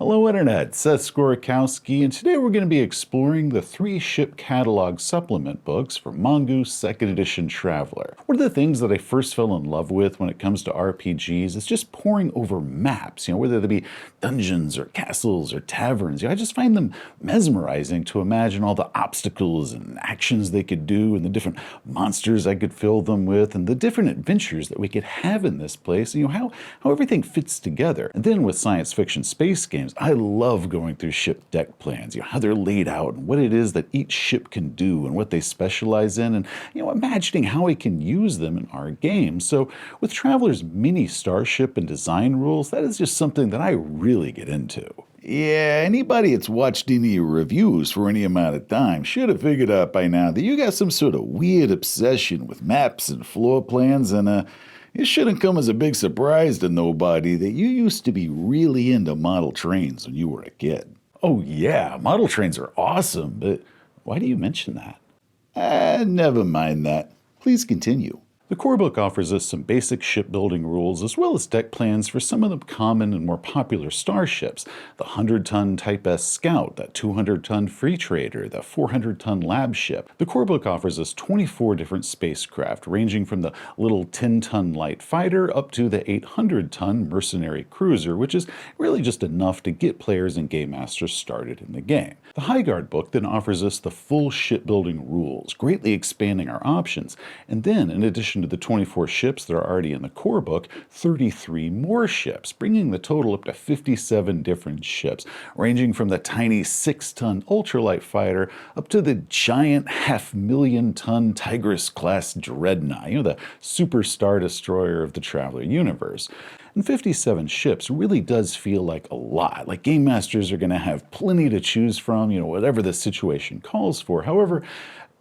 Hello Internet, Seth Skorikowski, and today we're going to be exploring the 3 ship catalog supplement books for Mongoose 2nd Edition Traveler. One of the things that I first fell in love with when it comes to RPGs is just poring over maps, whether they be dungeons or castles or taverns. I just find them mesmerizing to imagine all the obstacles and actions they could do and the different monsters I could fill them with and the different adventures that we could have in this place, how everything fits together. And then with science fiction space games, I love going through ship deck plans, how they're laid out and what it is that each ship can do and what they specialize in, and imagining how we can use them in our games. So with Traveler's mini starship and design rules, that is just something that I really get into. Yeah, anybody that's watched any reviews for any amount of time should have figured out by now that you got some sort of weird obsession with maps and floor plans, and it shouldn't come as a big surprise to nobody that you used to be really into model trains when you were a kid. Oh yeah, model trains are awesome, but why do you mention that? Never mind that. Please continue. The core book offers us some basic shipbuilding rules as well as deck plans for some of the common and more popular starships. The 100-ton Type S Scout, that 200-ton Free Trader, the 400-ton Lab Ship. The core book offers us 24 different spacecraft, ranging from the little 10-ton light fighter up to the 800-ton mercenary cruiser, which is really just enough to get players and game masters started in the game. The High Guard book then offers us the full shipbuilding rules, greatly expanding our options, and then in addition to the 24 ships that are already in the core book, 33 more ships, bringing the total up to 57 different ships, ranging from the tiny 6-ton ultralight fighter up to the giant 500,000-ton Tigris-class dreadnought, the super star destroyer of the Traveler universe. And 57 ships really does feel like a lot. Like game masters are going to have plenty to choose from, whatever the situation calls for. However,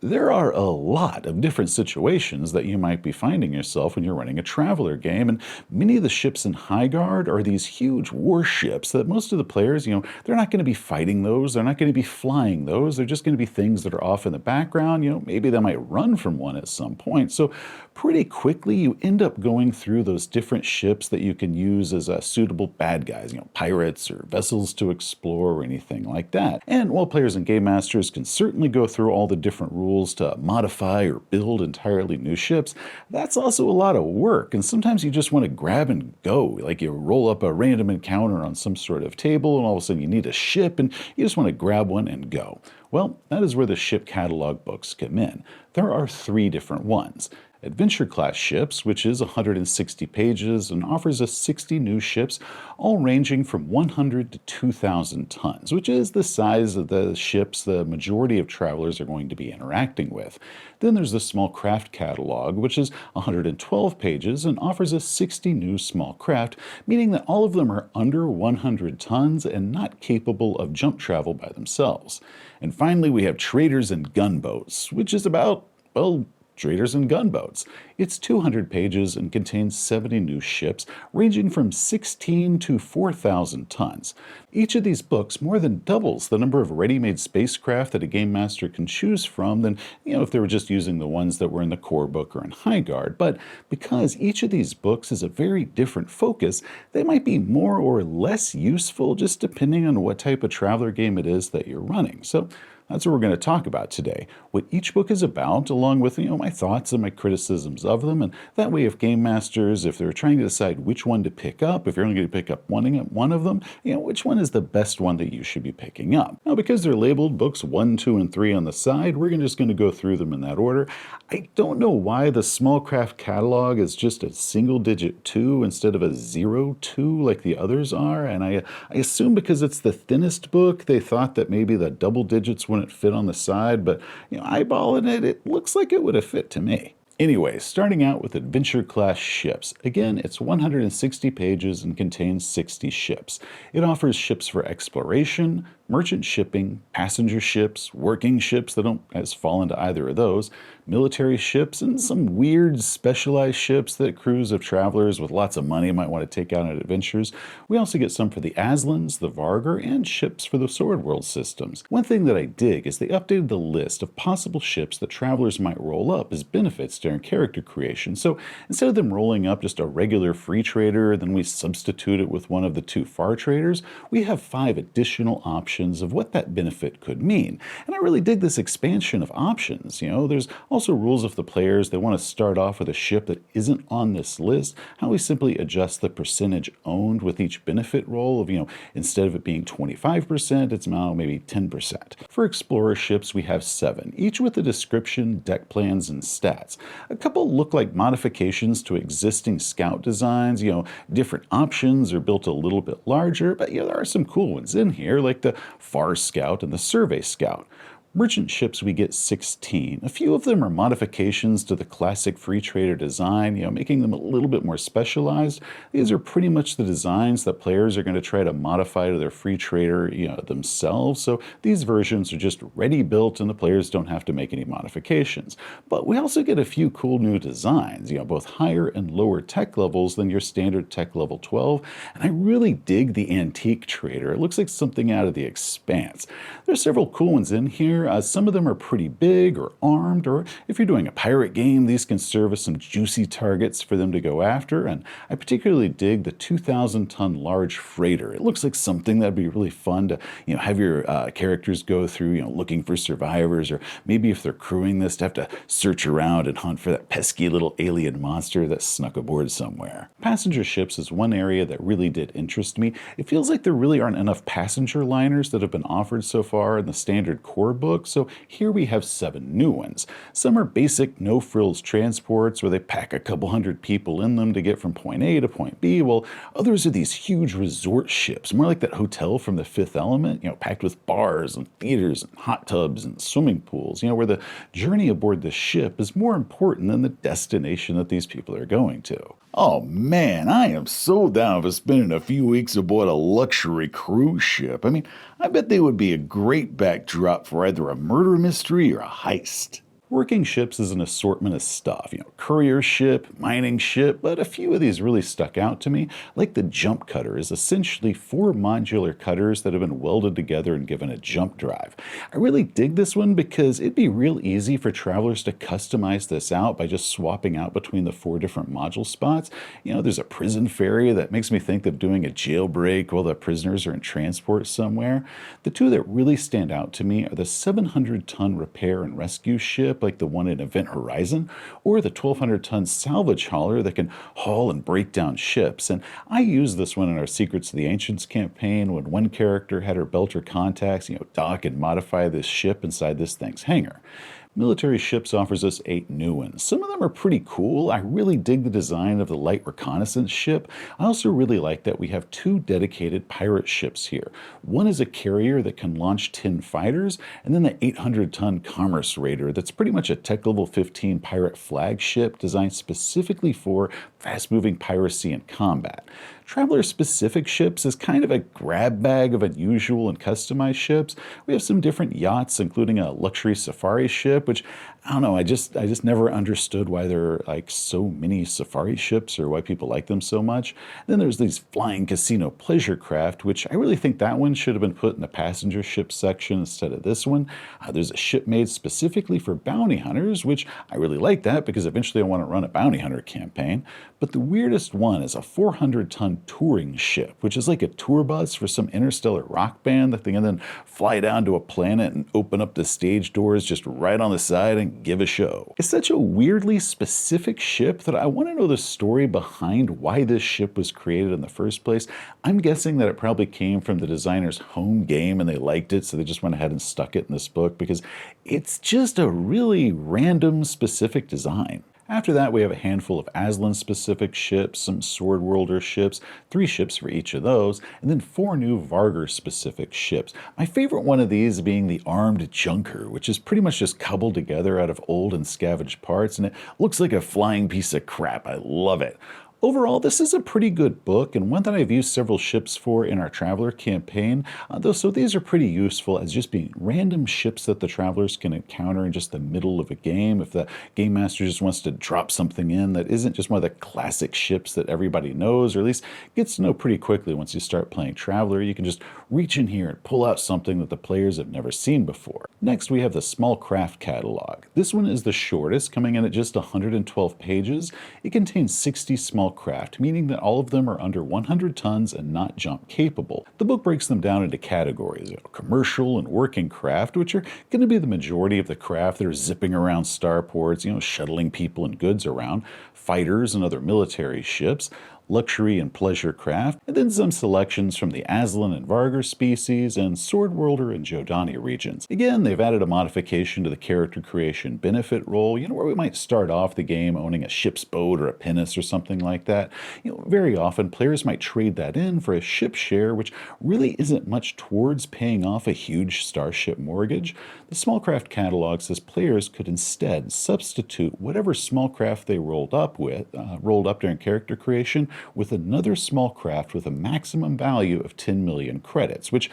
there are a lot of different situations that you might be finding yourself when you're running a Traveler game, and many of the ships in High Guard are these huge warships that most of the players, they're not going to be fighting those, they're not going to be flying those, they're just going to be things that are off in the background, maybe they might run from one at some point. So pretty quickly you end up going through those different ships that you can use as suitable bad guys, pirates or vessels to explore or anything like that. And while players and game masters can certainly go through all the different rules to modify or build entirely new ships, that's also a lot of work, and sometimes you just want to grab and go. Like you roll up a random encounter on some sort of table and all of a sudden you need a ship and you just want to grab one and go. Well, that is where the ship catalog books come in. There are 3 different ones. Adventure class ships, which is 160 pages and offers us 60 new ships, all ranging from 100 to 2,000 tons, which is the size of the ships the majority of travelers are going to be interacting with. Then there's the Small Craft Catalogue, which is 112 pages and offers us 60 new small craft, meaning that all of them are under 100 tons and not capable of jump travel by themselves. And finally, we have Traders and Gunboats, which is about, Traders and Gunboats. It's 200 pages and contains 70 new ships, ranging from 16 to 4,000 tons. Each of these books more than doubles the number of ready-made spacecraft that a game master can choose from than, if they were just using the ones that were in the core book or in High Guard. But because each of these books is a very different focus, they might be more or less useful just depending on what type of Traveler game it is that you're running. So that's what we're going to talk about today, what each book is about, along with my thoughts and my criticisms of them, and that way if game masters, if they're trying to decide which one to pick up, if you're only going to pick up one of them, which one is the best one that you should be picking up. Now, because they're labeled books 1, 2, and 3 on the side, we're just going to go through them in that order. I don't know why the Small Craft Catalog is just a single-digit 2 instead of a 0-2 like the others are, and I assume because it's the thinnest book, they thought that maybe the double digits wouldn't fit on the side, but eyeballing it, it looks like it would have fit to me. Anyway, starting out with Adventure Class ships. Again, it's 160 pages and contains 60 ships. It offers ships for exploration, merchant shipping, passenger ships, working ships that don't fall into either of those, military ships, and some weird specialized ships that crews of travelers with lots of money might want to take out on adventures. We also get some for the Aslans, the Vargr, and ships for the Sword World systems. One thing that I dig is they updated the list of possible ships that travelers might roll up as benefits during character creation. So instead of them rolling up just a regular free trader, then we substitute it with one of the 2 far traders, we have 5 additional options of what that benefit could mean. And I really dig this expansion of options. There's also rules if the players, they want to start off with a ship that isn't on this list, how we simply adjust the percentage owned with each benefit roll of, instead of it being 25%, it's now maybe 10%. For explorer ships, we have 7, each with a description, deck plans, and stats. A couple look like modifications to existing scout designs, different options are built a little bit larger, but there are some cool ones in here, like the Far Scout and the Survey Scout. Merchant ships, we get 16. A few of them are modifications to the classic free trader design, making them a little bit more specialized. These are pretty much the designs that players are going to try to modify to their free trader, themselves. So these versions are just ready built and the players don't have to make any modifications. But we also get a few cool new designs, both higher and lower tech levels than your standard tech level 12. And I really dig the antique trader. It looks like something out of The Expanse. There's several cool ones in here. Some of them are pretty big or armed, or if you're doing a pirate game, these can serve as some juicy targets for them to go after. And I particularly dig the 2,000-ton large freighter. It looks like something that'd be really fun to, have your characters go through, looking for survivors, or maybe if they're crewing this, to have to search around and hunt for that pesky little alien monster that snuck aboard somewhere. Passenger ships is one area that really did interest me. It feels like there really aren't enough passenger liners that have been offered so far in the standard core book. So here we have 7 new ones. Some are basic no-frills transports where they pack a couple hundred people in them to get from point A to point B, while others are these huge resort ships, more like that hotel from The Fifth Element, packed with bars and theaters and hot tubs and swimming pools, where the journey aboard the ship is more important than the destination that these people are going to. Oh man, I am so down for spending a few weeks aboard a luxury cruise ship. I bet they would be a great backdrop for either a murder mystery or a heist. Working ships is an assortment of stuff, courier ship, mining ship, but a few of these really stuck out to me, like the jump cutter is essentially 4 modular cutters that have been welded together and given a jump drive. I really dig this one because it'd be real easy for travelers to customize this out by just swapping out between the 4 different module spots. There's a prison ferry that makes me think of doing a jailbreak while the prisoners are in transport somewhere. The 2 that really stand out to me are the 700-ton repair and rescue ship, like the one in Event Horizon, or the 1,200-ton salvage hauler that can haul and break down ships. And I used this one in our Secrets of the Ancients campaign when one character had her belter contacts, dock and modify this ship inside this thing's hangar. Military ships offers us 8 new ones. Some of them are pretty cool. I really dig the design of the light reconnaissance ship. I also really like that we have 2 dedicated pirate ships here. One is a carrier that can launch 10 fighters, and then the 800-ton Commerce Raider that's pretty much a tech level 15 pirate flagship designed specifically for fast-moving piracy and combat. Traveler-specific ships is kind of a grab bag of unusual and customized ships. We have some different yachts, including a luxury safari ship, which, I don't know, I just never understood why there are like so many safari ships or why people like them so much. Then there's these flying casino pleasure craft, which I really think that one should have been put in the passenger ship section instead of this one. There's a ship made specifically for bounty hunters, which I really like that because eventually I want to run a bounty hunter campaign. But the weirdest one is a 400-ton touring ship, which is like a tour bus for some interstellar rock band that they can then fly down to a planet and open up the stage doors just right on the side and give a show. It's such a weirdly specific ship that I want to know the story behind why this ship was created in the first place. I'm guessing that it probably came from the designer's home game and they liked it, so they just went ahead and stuck it in this book because it's just a really random specific design. After that, we have a handful of Aslan-specific ships, some Sword Worlder ships, 3 ships for each of those, and then 4 new Vargr-specific ships. My favorite one of these being the Armed Junker, which is pretty much just cobbled together out of old and scavenged parts, and it looks like a flying piece of crap. I love it. Overall, this is a pretty good book and one that I've used several ships for in our Traveler campaign, so these are pretty useful as just being random ships that the Travelers can encounter in just the middle of a game. If the Game Master just wants to drop something in that isn't just one of the classic ships that everybody knows, or at least gets to know pretty quickly once you start playing Traveler, you can just reach in here and pull out something that the players have never seen before. Next, we have the Small Craft Catalogue. This one is the shortest, coming in at just 112 pages. It contains 60 small craft, meaning that all of them are under 100 tons and not jump capable. The book breaks them down into categories, commercial and working craft, which are going to be the majority of the craft that are zipping around starports, shuttling people and goods around, fighters and other military ships, luxury and pleasure craft, and then some selections from the Aslan and Vargar species and Swordworlder and Jodani regions. Again, they've added a modification to the character creation benefit roll, where we might start off the game owning a ship's boat or a pinnace or something like that. Very often players might trade that in for a ship share, which really isn't much towards paying off a huge starship mortgage. The Small Craft Catalog says players could instead substitute whatever small craft they rolled up during character creation with another small craft with a maximum value of 10 million credits, which,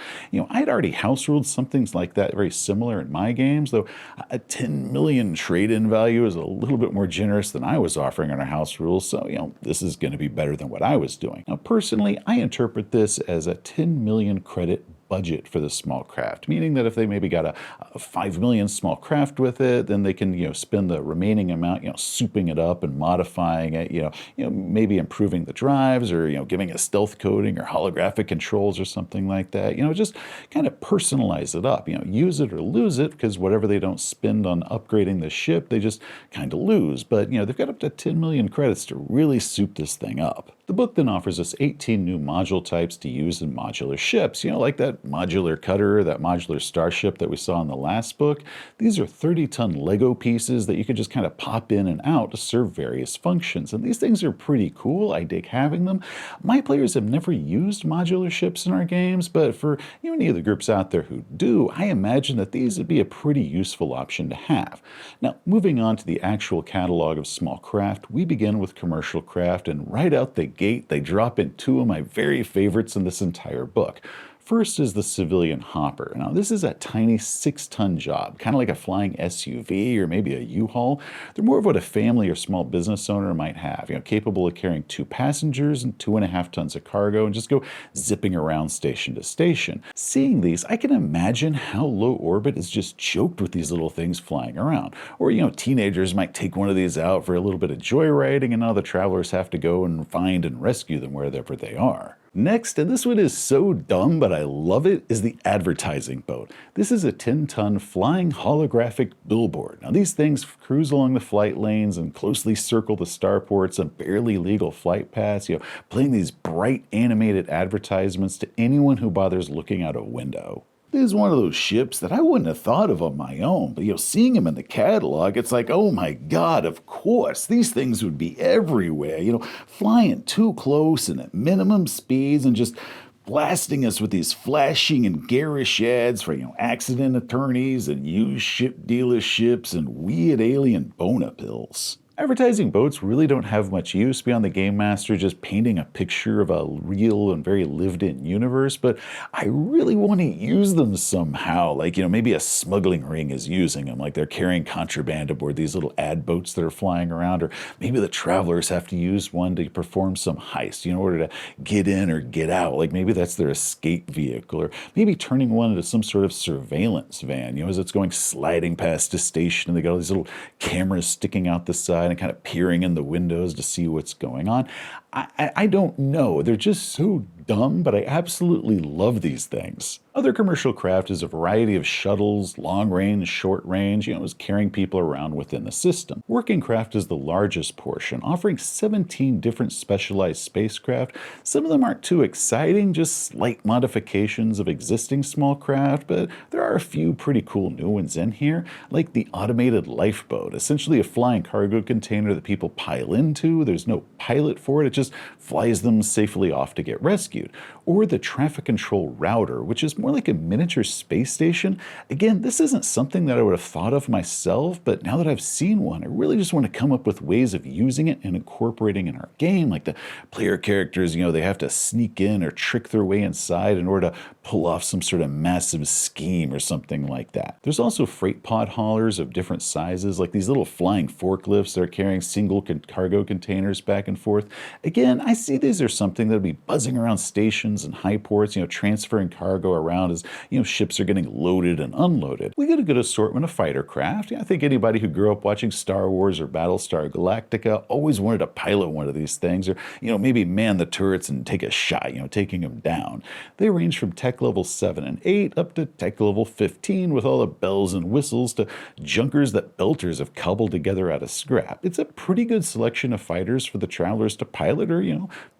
I'd already house ruled some things like that very similar in my games, though a 10 million trade-in value is a little bit more generous than I was offering on our house rules, so, this is going to be better than what I was doing. Now, personally, I interpret this as a 10 million credit budget for the small craft, meaning that if they maybe got a 5 million small craft with it, then they can spend the remaining amount souping it up and modifying it, maybe improving the drives or giving it stealth coating or holographic controls or something like that. Just kind of personalize it up, use it or lose it, because whatever they don't spend on upgrading the ship, they just kind of lose. But they've got up to 10 million credits to really soup this thing up. The book then offers us 18 new module types to use in modular ships, like that modular cutter, that modular starship that we saw in the last book. These are 30-ton Lego pieces that you can just kind of pop in and out to serve various functions. And these things are pretty cool. I dig having them. My players have never used modular ships in our games, but for any of the groups out there who do, I imagine that these would be a pretty useful option to have. Now, moving on to the actual catalog of small craft, we begin with commercial craft, and right out the gate, they drop in two of my very favorites in this entire book. First is the civilian hopper. Now, this is a tiny 6-ton job, kind of like a flying SUV or maybe a U-Haul. They're more of what a family or small business owner might have, capable of carrying 2 passengers and 2.5 tons of cargo and just go zipping around station to station. Seeing these, I can imagine how low orbit is just choked with these little things flying around. Or, teenagers might take one of these out for a little bit of joyriding, and now the travelers have to go and find and rescue them wherever they are. Next, and this one is so dumb, but I love it, is the advertising boat. This is a 10-ton flying holographic billboard. Now, these things cruise along the flight lanes and closely circle the starports on barely legal flight paths, playing these bright animated advertisements to anyone who bothers looking out a window. This is one of those ships that I wouldn't have thought of on my own, but seeing them in the catalog, it's like, oh my God, of course, these things would be everywhere, flying too close and at minimum speeds and just blasting us with these flashing and garish ads for, accident attorneys and used ship dealerships and weird alien bona pills. Advertising boats really don't have much use beyond the Game Master just painting a picture of a real and very lived-in universe, but I really want to use them somehow, like, maybe a smuggling ring is using them, like they're carrying contraband aboard these little ad boats that are flying around, or maybe the travelers have to use one to perform some heist, in order to get in or get out, like maybe that's their escape vehicle, or maybe turning one into some sort of surveillance van, as it's going sliding past a station and they got all these little cameras sticking out the side and kind of peering in the windows to see what's going on. I don't know. They're just so dumb, but I absolutely love these things. Other commercial craft is a variety of shuttles, long range, short range, is carrying people around within the system. Working craft is the largest portion, offering 17 different specialized spacecraft. Some of them aren't too exciting, just slight modifications of existing small craft, but there are a few pretty cool new ones in here, like the automated lifeboat, essentially a flying cargo container that people pile into. There's no pilot for it, it just flies them safely off to get rescued. rescued. Or the traffic control router, which is more like a miniature space station. Again, this isn't something that I would have thought of myself, but now that I've seen one, I really just want to come up with ways of using it and incorporating in our game. Like the player characters, they have to sneak in or trick their way inside in order to pull off some sort of massive scheme or something like that. There's also freight pod haulers of different sizes, like these little flying forklifts that are carrying single cargo containers back and forth. Again, I see these are something that'll be buzzing around stations and high ports, transferring cargo around as, ships are getting loaded and unloaded. We get a good assortment of fighter craft. I think anybody who grew up watching Star Wars or Battlestar Galactica always wanted to pilot one of these things, or, maybe man the turrets and take a shot, taking them down. They range from tech level 7 and 8 up to tech level 15 with all the bells and whistles to junkers that belters have cobbled together out of scrap. It's a pretty good selection of fighters for the travelers to pilot or,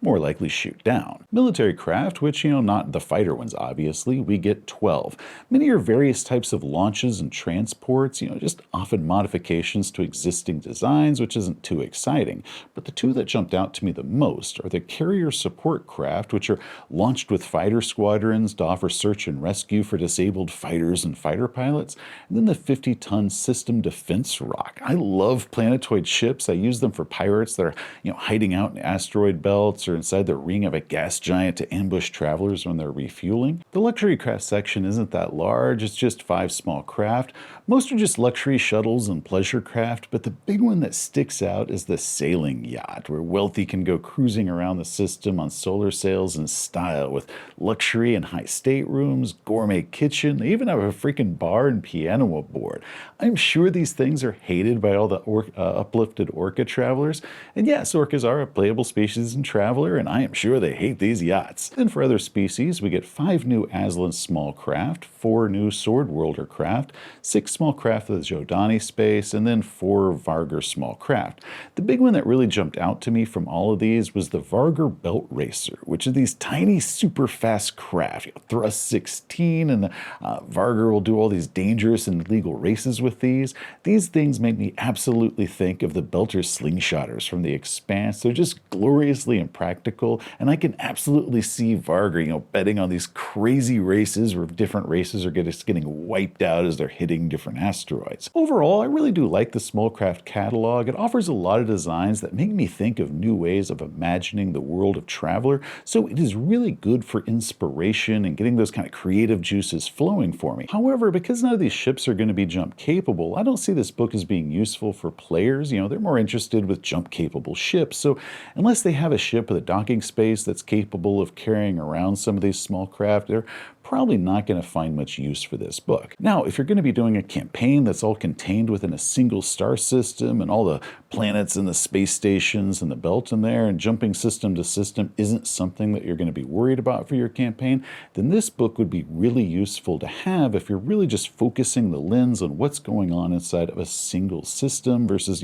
more likely shoot down. Military craft, which, not the fighter ones obviously, we get 12. Many are various types of launches and transports, just often modifications to existing designs, which isn't too exciting. But the two that jumped out to me the most are the carrier support craft, which are launched with fighter squadrons to offer search and rescue for disabled fighters and fighter pilots, and then the 50-ton system defense rock. I love planetoid ships. I use them for pirates that are, hiding out in asteroid belts or inside the ring of a gas giant to ambush travelers when they're refueling. The luxury craft section isn't that large. It's just 5 small craft. Most are just luxury shuttles and pleasure craft, but the big one that sticks out is the sailing yacht, where wealthy can go cruising around the system on solar sails in style with luxury and high staterooms, gourmet kitchen. They even have a freaking bar and piano aboard. I'm sure these things are hated by all the uplifted orca travelers. And yes, orcas are a playable species in Traveler, and I am sure they hate these yachts. Then for other species, we get 5 new Aslan small craft, 4 new Sword Worlder craft, 6 small craft of the Jodani space, and then 4 Vargur small craft. The big one that really jumped out to me from all of these was the Vargur Belt Racer, which is these tiny super fast craft. Thrust 16, and the Vargur will do all these dangerous and illegal races with these. These things make me absolutely think of the Belter Slingshotters from The Expanse. They're just gloriously impractical, and I can absolutely see Vargur, betting on these crazy races where different races are just getting wiped out as they're hitting different asteroids. Overall, I really do like the Small Craft Catalog. It offers a lot of designs that make me think of new ways of imagining the world of Traveler, so it is really good for inspiration and getting those kind of creative juices flowing for me. However, because none of these ships are going to be jump capable, I don't see this book as being useful for players. They're more interested with jump capable ships, so unless they have a ship with a docking space that's capable of carrying around some of these small craft, they're probably not going to find much use for this book. Now, if you're going to be doing a campaign that's all contained within a single star system and all the planets and the space stations and the belt in there and jumping system to system isn't something that you're going to be worried about for your campaign, then this book would be really useful to have if you're really just focusing the lens on what's going on inside of a single system versus,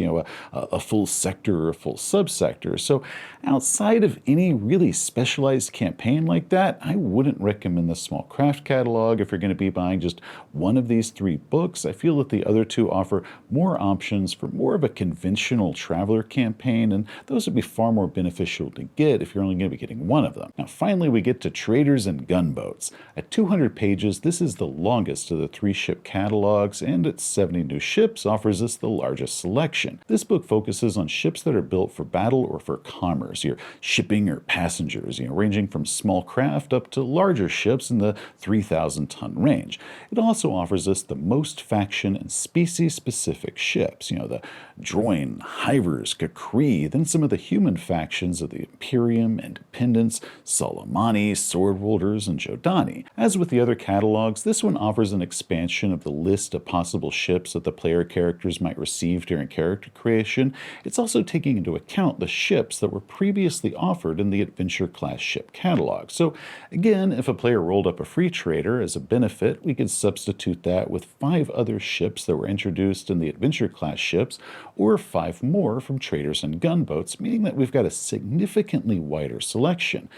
a full sector or a full subsector. So outside of any really specialized campaign like that, I wouldn't recommend the Small Craft Catalog if you're going to be buying just one of these 3 books. I feel that the other 2 offer more options for more of a conventional Traveler campaign, and those would be far more beneficial to get if you're only going to be getting one of them. Now, finally, we get to Traders and Gunboats. At 200 pages, this is the longest of the 3 ship catalogs, and at 70 new ships offers us the largest selection. This book focuses on ships that are built for battle or for commerce, your shipping or passengers, ranging from small craft up to larger ships in the 3,000-ton range. It also offers us the most faction and species-specific ships, the Droin, Hivers, Kakri, then some of the human factions of the Imperium, Independence, Soleimani, Swordwolders, and Jodani. As with the other catalogs, this one offers an expansion of the list of possible ships that the player characters might receive during character creation. It's also taking into account the ships that were previously offered in the Adventure class ship catalog. So again, if a player rolled up a free trader as a benefit, we could substitute that with 5 other ships that were introduced in the Adventure class ships, or 5 more from Traders and Gunboats, meaning that we've got a significantly wider selection.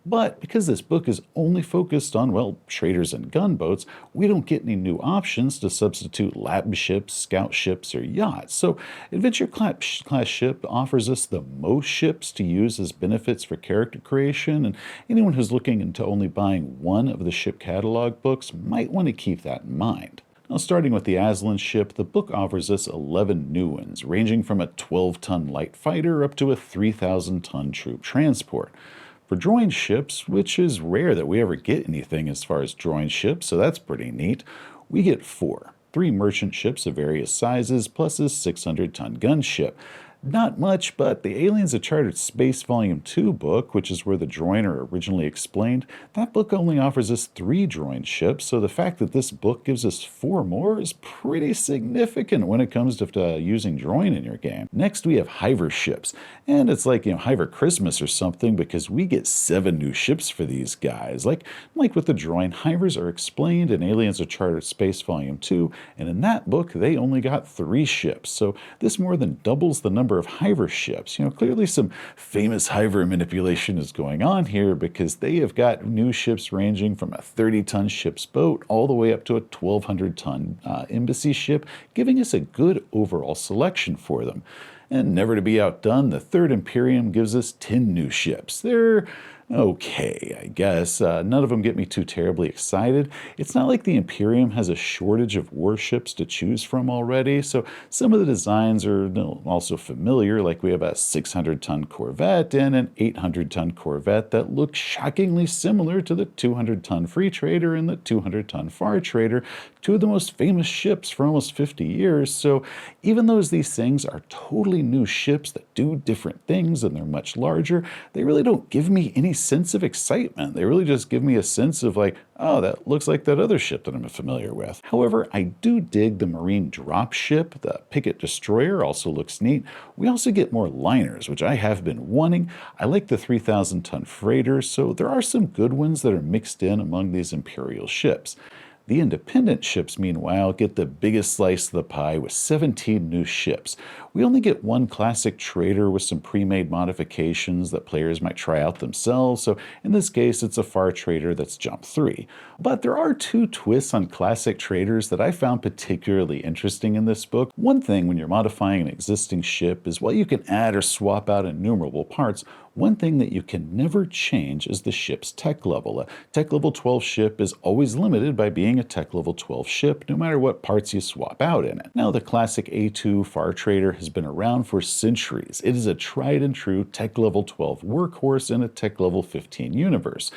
But because this book is only focused on, well, traders and gunboats, we don't get any new options to substitute lab ships, scout ships, or yachts. So Adventure class ship offers us the most ships to use as benefits for character creation, and anyone who's looking into only buying one of the ship catalog books might want to keep that in mind. Now, starting with the Aslan ship, the book offers us 11 new ones, ranging from a 12-ton light fighter up to a 3,000-ton troop transport. For droid ships, which is rare that we ever get anything as far as droid ships, so that's pretty neat, we get 4. 3 merchant ships of various sizes, plus a 600-ton gunship. Not much, but the Aliens of Chartered Space Volume 2 book, which is where the droid are originally explained, that book only offers us 3 droid ships, so the fact that this book gives us 4 more is pretty significant when it comes to using droid in your game. Next, we have Hiver ships, and it's like, Hiver Christmas or something, because we get 7 new ships for these guys. Like with the droid, Hivers are explained in Aliens of Chartered Space Volume 2, and in that book, they only got 3 ships, so this more than doubles the number of Hiver ships. Clearly some famous Hiver manipulation is going on here, because they have got new ships ranging from a 30-ton ship's boat all the way up to a 1,200-ton embassy ship, giving us a good overall selection for them. And never to be outdone, the Third Imperium gives us 10 new ships. They're okay, I guess. None of them get me too terribly excited. It's not like the Imperium has a shortage of warships to choose from already, so some of the designs are also familiar, like we have a 600-ton Corvette and an 800-ton Corvette that look shockingly similar to the 200-ton Free Trader and the 200-ton Far Trader, 2 of the most famous ships for almost 50 years, so even though these things are totally new ships that do different things and they're much larger, they really don't give me any sense of excitement. They really just give me a sense of like, oh, that looks like that other ship that I'm familiar with. However, I do dig the Marine drop ship. The Picket Destroyer also looks neat. We also get more liners, which I have been wanting. I like the 3,000-ton freighter, so there are some good ones that are mixed in among these Imperial ships. The independent ships, meanwhile, get the biggest slice of the pie with 17 new ships. We only get 1 classic trader with some pre-made modifications that players might try out themselves, so in this case it's a Far Trader that's Jump 3. But there are 2 twists on classic traders that I found particularly interesting in this book. One thing when you're modifying an existing ship is while you can add or swap out innumerable parts, one thing that you can never change is the ship's tech level. A tech level 12 ship is always limited by being a tech level 12 ship, no matter what parts you swap out in it. Now, the classic A2 Far Trader has been around for centuries. It is a tried and true tech level 12 workhorse in a tech level 15 universe.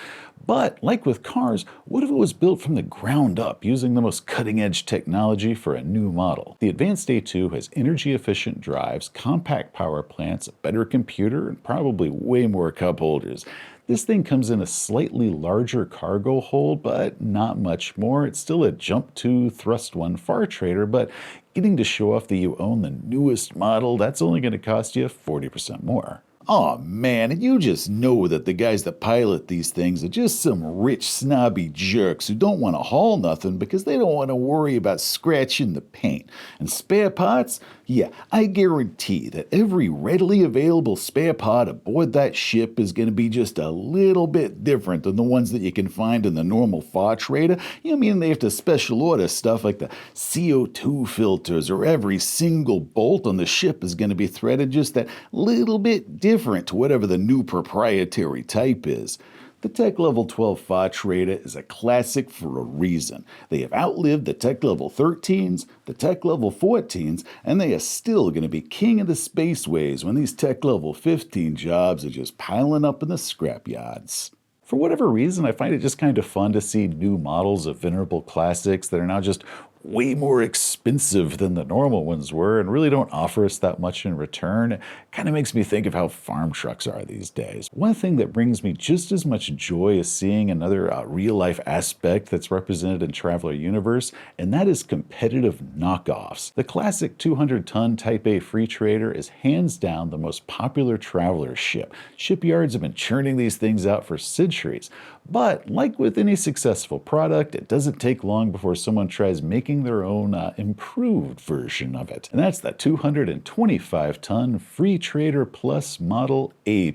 But, like with cars, what if it was built from the ground up using the most cutting-edge technology for a new model? The Advanced A2 has energy-efficient drives, compact power plants, a better computer, and probably way more cup holders. This thing comes in a slightly larger cargo hold, but not much more. It's still a Jump 2 Thrust 1 Far Trader, but getting to show off that you own the newest model, that's only going to cost you 40% more. Aw man, and you just know that the guys that pilot these things are just some rich, snobby jerks who don't want to haul nothing because they don't want to worry about scratching the paint. And spare parts? Yeah, I guarantee that every readily available spare part aboard that ship is going to be just a little bit different than the ones that you can find in the normal Far Trader. I mean, they have to special order stuff like the CO2 filters, or every single bolt on the ship is going to be threaded just that little bit different to whatever the new proprietary type is. The Tech Level 12 Far Trader is a classic for a reason. They have outlived the Tech Level 13s, the Tech Level 14s, and they are still going to be king of the spaceways when these Tech Level 15 jobs are just piling up in the scrapyards. For whatever reason, I find it just kind of fun to see new models of venerable classics that are now just way more expensive than the normal ones were and really don't offer us that much in return. It kind of makes me think of how farm trucks are these days. One thing that brings me just as much joy as seeing another real-life aspect that's represented in Traveler Universe, and that is competitive knockoffs. The classic 200-ton Type A Free Trader is hands down the most popular Traveler ship. Shipyards have been churning these things out for centuries. But like with any successful product, it doesn't take long before someone tries making their own improved version of it. And that's the 225-ton Free Trader Plus Model A+.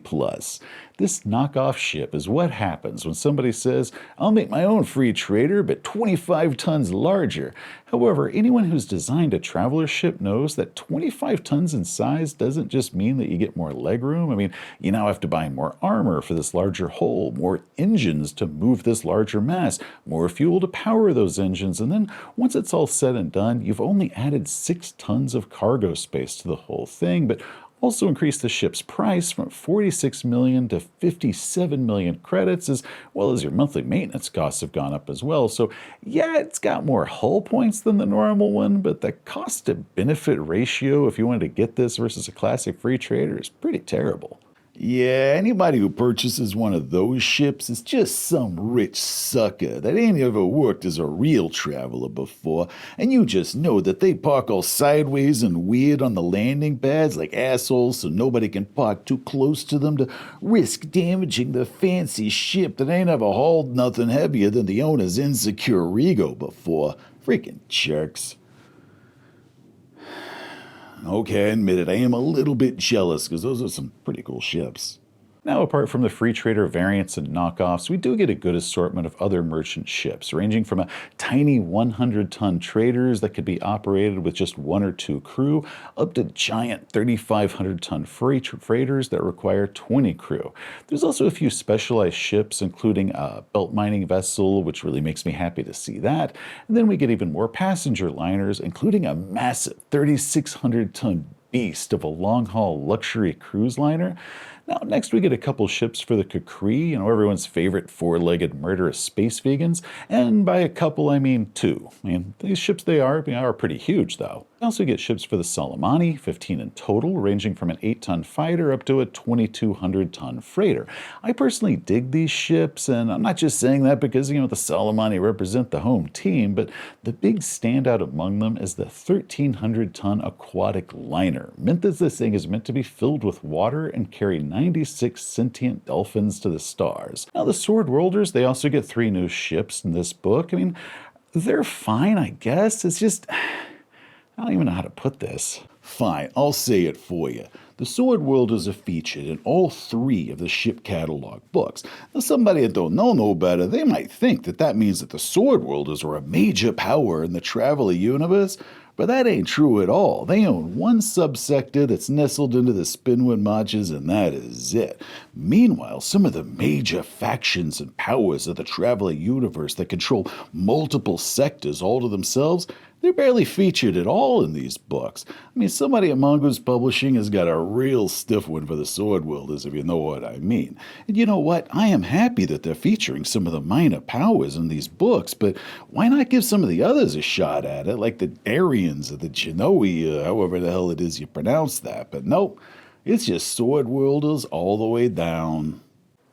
This knockoff ship is what happens when somebody says, I'll make my own free trader, but 25 tons larger. However, anyone who's designed a traveler ship knows that 25 tons in size doesn't just mean that you get more legroom. I mean, you now have to buy more armor for this larger hull, more engines to move this larger mass, more fuel to power those engines, and then once it's all said and done, you've only added 6 tons of cargo space to the whole thing, but also increased the ship's price from 46 million to 57 million credits, as well as your monthly maintenance costs have gone up as well. So yeah, it's got more hull points than the normal one, but the cost to benefit ratio if you wanted to get this versus a classic free trader is pretty terrible. Yeah, anybody who purchases one of those ships is just some rich sucker that ain't ever worked as a real traveler before, and you just know that they park all sideways and weird on the landing pads like assholes so nobody can park too close to them to risk damaging the fancy ship that ain't ever hauled nothing heavier than the owner's insecure ego before. Freaking jerks. Okay, I admit it, I am a little bit jealous because those are some pretty cool ships. Now, apart from the free trader variants and knockoffs, we do get a good assortment of other merchant ships, ranging from a tiny 100-ton traders that could be operated with just 1 or 2 crew, up to giant 3,500-ton freighters that require 20 crew. There's also a few specialized ships, including a belt mining vessel, which really makes me happy to see that. And then we get even more passenger liners, including a massive 3,600-ton beast of a long-haul luxury cruise liner. Now, next we get a couple ships for the Kukri, everyone's favorite 4-legged murderous space vegans, and by a couple I mean 2. I mean, these ships they are pretty huge though. We also get ships for the Soleimani, 15 in total, ranging from an 8-ton fighter up to a 2,200-ton freighter. I personally dig these ships, and I'm not just saying that because, the Soleimani represent the home team, but the big standout among them is the 1,300-ton aquatic liner, meant that this thing is meant to be filled with water and carry 96 sentient dolphins to the stars. Now, the Sword Worlders, they also get 3 new ships in this book. I mean, they're fine, I guess. It's just, I don't even know how to put this. Fine, I'll say it for you. The Sword Worlders are featured in all 3 of the ship catalog books. Now, somebody that don't know no better, they might think that means that the Sword Worlders are a major power in the Traveler universe, but that ain't true at all. They own one subsector that's nestled into the Spinwood Marches, and that is it. Meanwhile, some of the major factions and powers of the Traveler universe that control multiple sectors all to themselves, they're barely featured at all in these books. I mean, somebody at Mongoose Publishing has got a real stiff one for the Sword Wielders, if you know what I mean. And you know what? I am happy that they're featuring some of the minor powers in these books, but why not give some of the others a shot at it, like the Darians or the Genoa, however the hell it is you pronounce that. But nope, it's just Sword Wielders all the way down.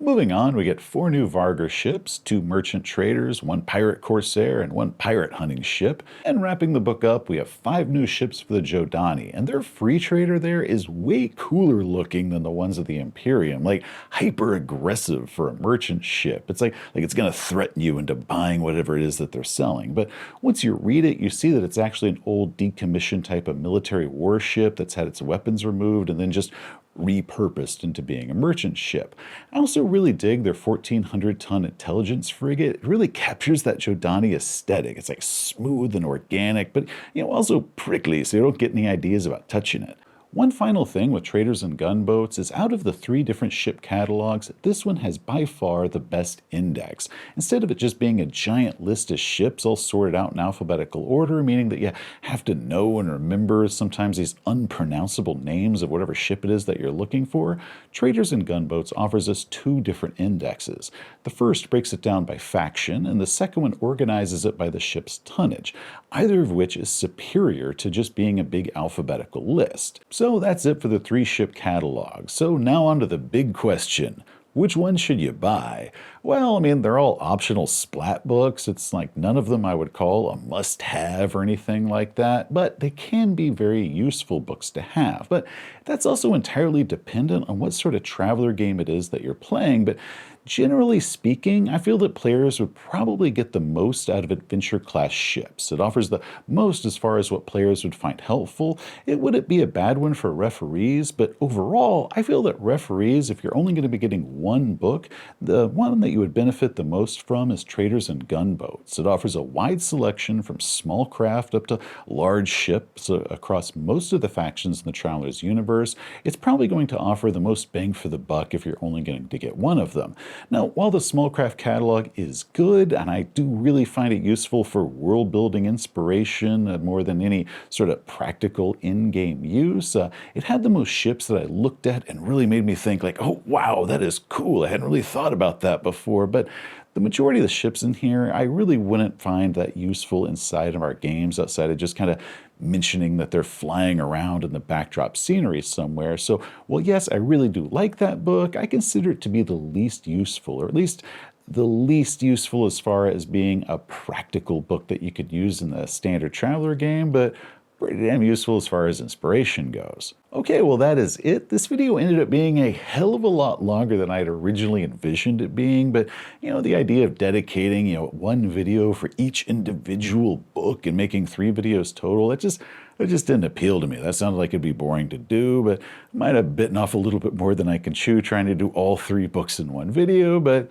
Moving on, we get 4 new Vargar ships, 2 merchant traders, 1 pirate corsair, and 1 pirate hunting ship. And wrapping the book up, we have 5 new ships for the Jodani, and their free trader there is way cooler looking than the ones of the Imperium, like hyper aggressive for a merchant ship. It's like it's going to threaten you into buying whatever it is that they're selling. But once you read it, you see that it's actually an old decommissioned type of military warship that's had its weapons removed and then just repurposed into being a merchant ship. I also really dig their 1,400-ton intelligence frigate. It really captures that Jodani aesthetic. It's like smooth and organic, but also prickly, so you don't get any ideas about touching it. One final thing with Traders and Gunboats is out of the 3 different ship catalogs, this one has by far the best index. Instead of it just being a giant list of ships all sorted out in alphabetical order, meaning that you have to know and remember sometimes these unpronounceable names of whatever ship it is that you're looking for, Traders and Gunboats offers us 2 different indexes. The first breaks it down by faction, and the second one organizes it by the ship's tonnage, either of which is superior to just being a big alphabetical list. So that's it for the 3 ship catalog. So now on to the big question. Which one should you buy? Well, I mean, they're all optional splat books. It's like none of them I would call a must-have or anything like that, but they can be very useful books to have. But that's also entirely dependent on what sort of traveler game it is that you're playing. But generally speaking, I feel that players would probably get the most out of adventure-class ships. It offers the most as far as what players would find helpful. It wouldn't be a bad one for referees, but overall, I feel that referees, if you're only going to be getting one book, the one that you would benefit the most from is Traders Gunboats. It offers a wide selection from small craft up to large ships across most of the factions in the Traveler's universe. It's probably going to offer the most bang for the buck if you're only going to get one of them. Now, while the Small Craft Catalog is good, and I do really find it useful for world building inspiration more than any sort of practical in-game use, it had the most ships that I looked at and really made me think like, oh wow, that is cool. I hadn't really thought about that before. But the majority of the ships in here, I really wouldn't find that useful inside of our games outside of just kind of mentioning that they're flying around in the backdrop scenery somewhere. So, well, yes, I really do like that book. I consider it to be the least useful, or at least the least useful as far as being a practical book that you could use in the standard Traveler game, but pretty damn useful as far as inspiration goes. Okay, well that is it. This video ended up being a hell of a lot longer than I had originally envisioned it being, but the idea of dedicating, one video for each individual book and making 3 videos total, it just didn't appeal to me. That sounded like it'd be boring to do, but I might have bitten off a little bit more than I can chew trying to do all 3 books in one video, but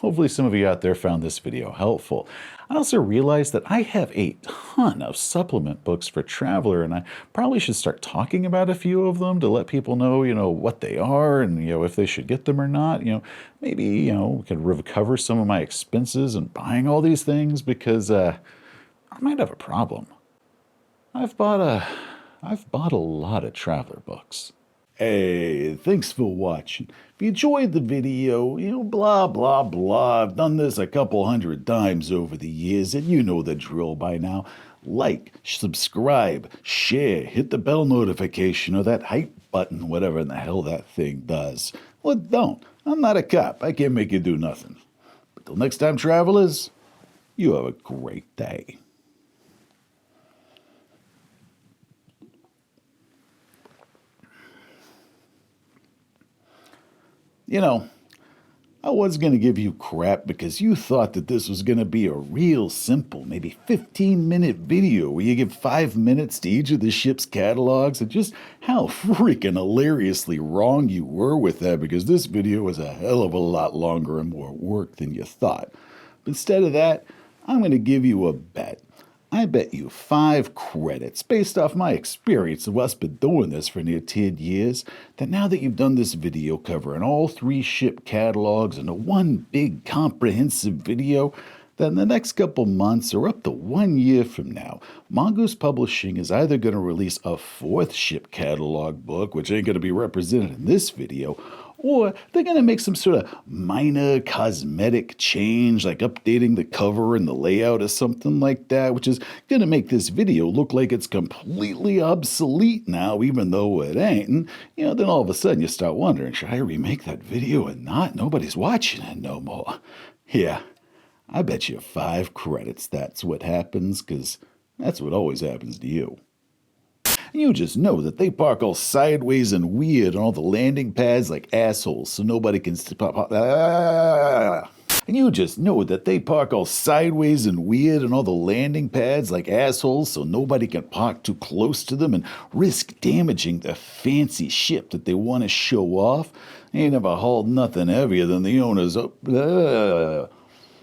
hopefully some of you out there found this video helpful. I also realized that I have a ton of supplement books for Traveler, and I probably should start talking about a few of them to let people know, what they are and, if they should get them or not. Maybe, we could recover some of my expenses in buying all these things because I might have a problem. I've bought a lot of Traveler books. Hey, thanks for watching. If you enjoyed the video, blah, blah, blah. I've done this a couple 100 times over the years, and you know the drill by now. Like, subscribe, share, hit the bell notification or that hype button, whatever in the hell that thing does. Well, don't. I'm not a cop. I can't make you do nothing. But till next time, travelers, you have a great day. I was going to give you crap because you thought that this was going to be a real simple, maybe 15-minute video where you give 5 minutes to each of the ship's catalogs, and just how freaking hilariously wrong you were with that, because this video was a hell of a lot longer and more work than you thought. But instead of that, I'm going to give you a bet. I bet you 5 credits, based off my experience of us been doing this for near 10 years, that now that you've done this video covering all 3 ship catalogs into one big comprehensive video, that in the next couple months or up to 1 year from now, Mongoose Publishing is either going to release a 4th ship catalog book, which ain't going to be represented in this video, or they're going to make some sort of minor cosmetic change, like updating the cover and the layout or something like that, which is going to make this video look like it's completely obsolete now, even though it ain't. And, then all of a sudden you start wondering, should I remake that video or not? Nobody's watching it no more. Yeah, I bet you 5 credits that's what happens, because that's what always happens to you. You just know that they park all sideways and weird on all the landing pads like assholes, so nobody can And you just know that they park all sideways and weird on all the landing pads like assholes, so nobody can park too close to them and risk damaging the fancy ship that they want to show off. They ain't never hauled nothing heavier than the owners up.